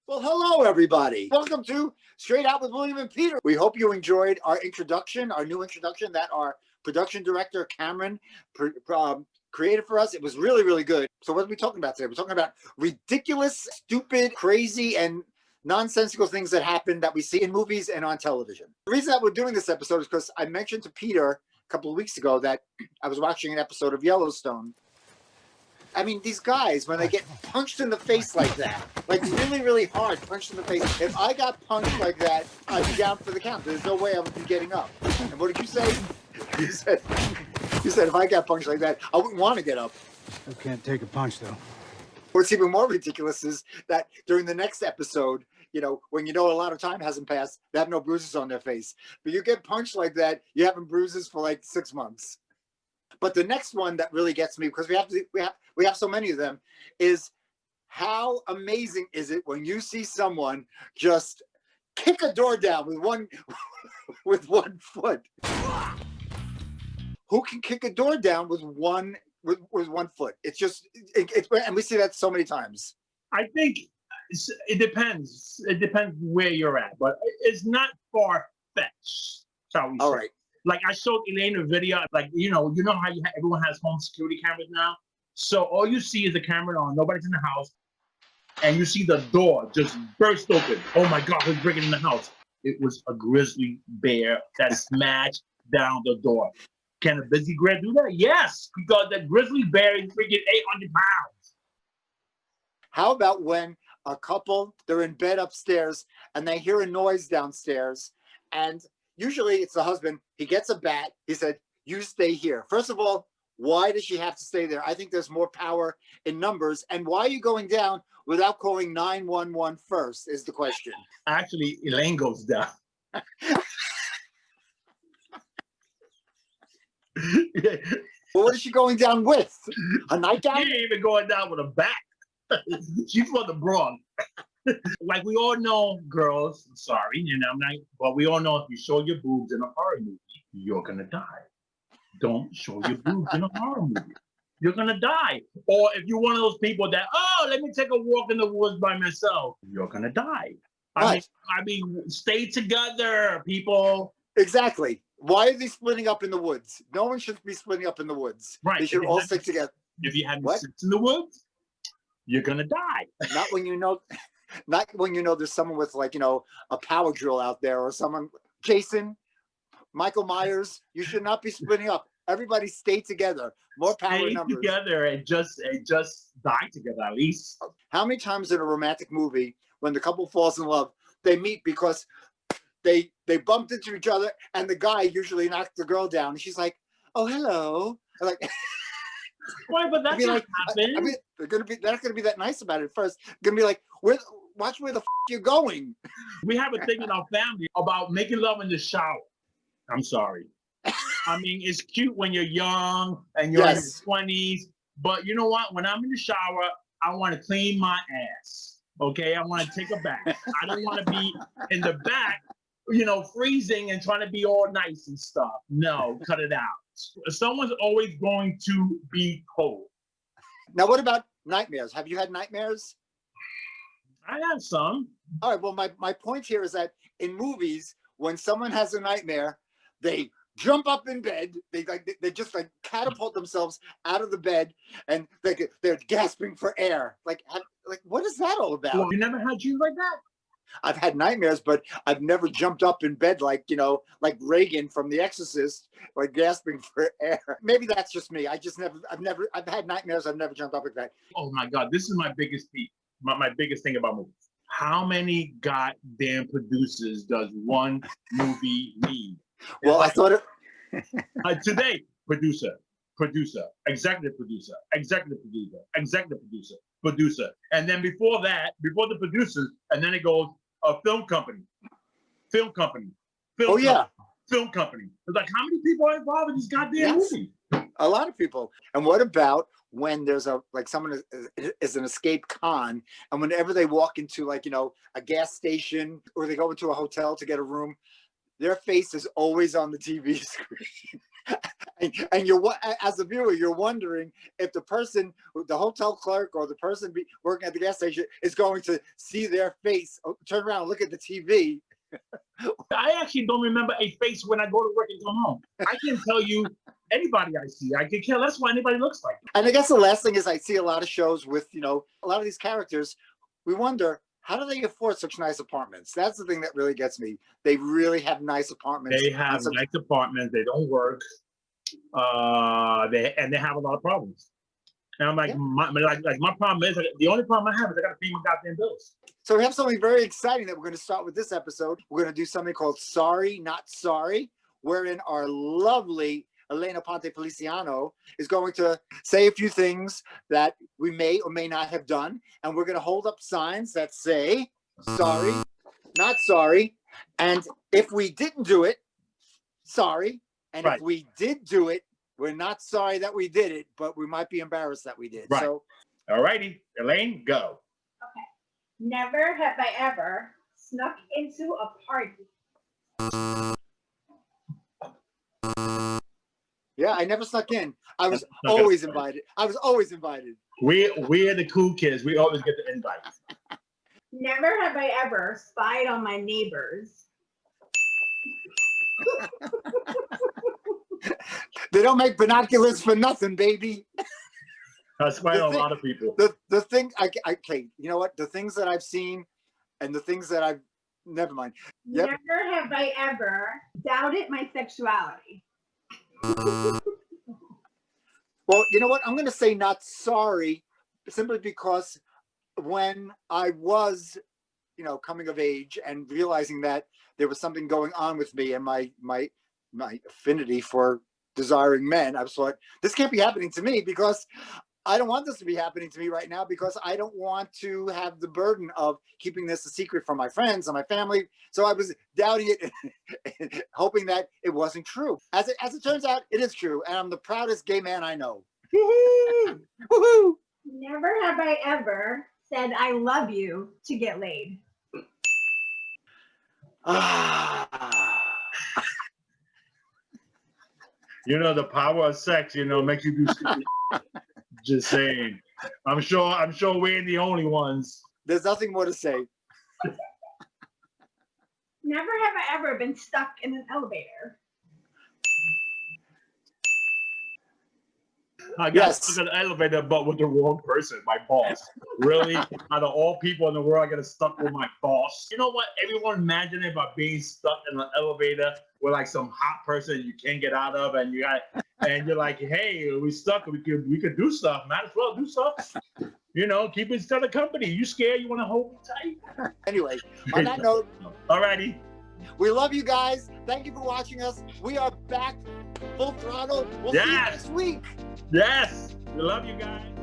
Well, hello, everybody. Welcome to Straight Out with William and Peter. We hope you enjoyed our introduction, our new introduction that our production director, Cameron, created for us. It was really, really good. So what are we talking about today? We're talking about ridiculous, stupid, crazy, and nonsensical things that happen that we see in movies and on television. The reason that we're doing this episode is because I mentioned to Peter a couple of weeks ago that I was watching an episode of Yellowstone. I mean, these guys, when they get punched in the face like that, like really, really hard, punched in the face, if I got punched like that, I'd be down for the count. There's no way I would be getting up. And what did you say? You said if I got punched like that, I wouldn't want to get up. You can't take a punch, though. What's even more ridiculous is that during the next episode, you know, when you know a lot of time hasn't passed, they have no bruises on their face. But you get punched like that, you're having bruises for like 6 months. But the next one that really gets me, because we have so many of them, is how amazing is it when you see someone just kick a door down with one foot? Who can kick a door down with one foot? It's just and we see that so many times. I think it depends. It depends where you're at, but it's not far fetched. Shall we say? All right. Like I showed Elaine a video, like, you know how everyone has home security cameras now? So all you see is the camera on, nobody's in the house, and you see the door just burst open. Oh my God, who's breaking in the house? It was a grizzly bear that smashed down the door. Can a busy bear do that? Yes, because that grizzly bear is freaking 800 pounds. How about when a couple, they're in bed upstairs, and they hear a noise downstairs, and usually it's the husband. He gets a bat. He said, "You stay here." First of all, why does she have to stay there? I think there's more power in numbers. And why are you going down without calling 911 first is the question. Actually, Elaine goes down. Well, what is she going down with? A nightgown? She ain't even going down with a bat. She's from the Bronx. Like we all know, girls, I'm sorry, and I'm not, but we all know if you show your boobs in a horror movie, you're gonna die. Don't show your boobs in a horror movie. You're gonna die. Or if you're one of those people that, let me take a walk in the woods by myself, you're gonna die. Right. I mean, stay together, people. Exactly. Why are they splitting up in the woods? No one should be splitting up in the woods. Right. They should all stick together. If you have sex in the woods, you're gonna die. Not when you know there's someone with, like, you know, a power drill out there, or someone, Jason, Michael Myers. You should not be splitting up. Everybody stay together. More power Stay numbers. together and just die together at least. How many times in a romantic movie, when the couple falls in love, they meet because they bumped into each other, and the guy usually knocked the girl down, and she's like, "Oh, hello." Like, Why? But that's not happening. I mean, they're not gonna be that nice about it at first. They're gonna be like, watch where the you're going. We have a thing in our family about making love in the shower. I'm sorry. I mean, it's cute when you're young and you're in your 20s, but you know what? When I'm in the shower, I want to clean my ass. Okay, I want to take a bath. I don't want to be in the back, you know, freezing and trying to be all nice and stuff. No, cut it out. Someone's always going to be cold. Now, what about nightmares? Have you had nightmares? I have some. All right. Well, my point here is that in movies, when someone has a nightmare, they jump up in bed. They just like catapult themselves out of the bed, and they're gasping for air. Like what is that all about? Well, you never had dreams like that? I've had nightmares, but I've never jumped up in bed like, you know, like Reagan from The Exorcist, like gasping for air. Maybe that's just me. I've had nightmares. I've never jumped up like that. Oh my God, this is my biggest peak. My biggest thing about movies. How many goddamn producers does one movie need? Well, I thought it. Today, producer, executive producer, and then before that, before the producers, and then it goes a film company. Film company. It's like, how many people are involved in this goddamn movie? A lot of people. And what about when there's someone is an escape con, and whenever they walk into, like, you know, a gas station, or they go into a hotel to get a room, their face is always on the TV screen. And as a viewer, you're wondering if the person, the hotel clerk or the person working at the gas station is going to see their face, turn around, look at the TV. I actually don't remember a face when I go to work and come home. I can tell you anybody I see. I can care less what anybody looks like. And I guess the last thing is I see a lot of shows with, a lot of these characters. We wonder, how do they afford such nice apartments? That's the thing that really gets me. They really have nice apartments. They have nice apartments. They don't work. They have a lot of problems. And I'm like, my problem is, the only problem I have is I got to pay my goddamn bills. So we have something very exciting that we're going to start with this episode. We're going to do something called Sorry, Not Sorry, wherein our lovely Elena Ponte Feliciano is going to say a few things that we may or may not have done. And we're going to hold up signs that say, sorry, not sorry. And if we didn't do it, sorry. And if we did do it, we're not sorry that we did it, but we might be embarrassed that we did. Right. So, all righty, Elaine, go. Okay. Never have I ever snuck into a party. yeah, I never snuck in. I was always invited. We are the cool kids. We always get the invite. Never have I ever spied on my neighbors. They don't make binoculars for nothing, baby. I spy on a lot of people. The thing, okay, you know what? The things that I've seen and the things that I've, never mind. Yep. Never have I ever doubted my sexuality. Well, you know what? I'm going to say not sorry, simply because when I was, coming of age and realizing that there was something going on with me and my affinity for desiring men, I was like, this can't be happening to me, because I don't want this to be happening to me right now, because I don't want to have the burden of keeping this a secret from my friends and my family. So I was doubting it, hoping that it wasn't true. As it turns out, it is true, and I'm the proudest gay man I know. Woo-hoo! Woo-hoo! Never have I ever said I love you to get laid. The power of sex, makes you do stupid. Just saying. I'm sure we're the only ones. There's nothing more to say. Never have I ever been stuck in an elevator. I got stuck in an elevator, but with the wrong person, my boss. Really? Out of all people in the world, I got stuck with my boss. You know what? Everyone imagine about being stuck in an elevator with like some hot person you can't get out of, and you're like, hey, we stuck. We could do stuff. Might as well do stuff. Keep each other company. You scared? You want to hold me tight? Anyway, on that note, alrighty. We love you guys. Thank you for watching us. We are back full throttle. We'll see you next week. Yes. We love you guys.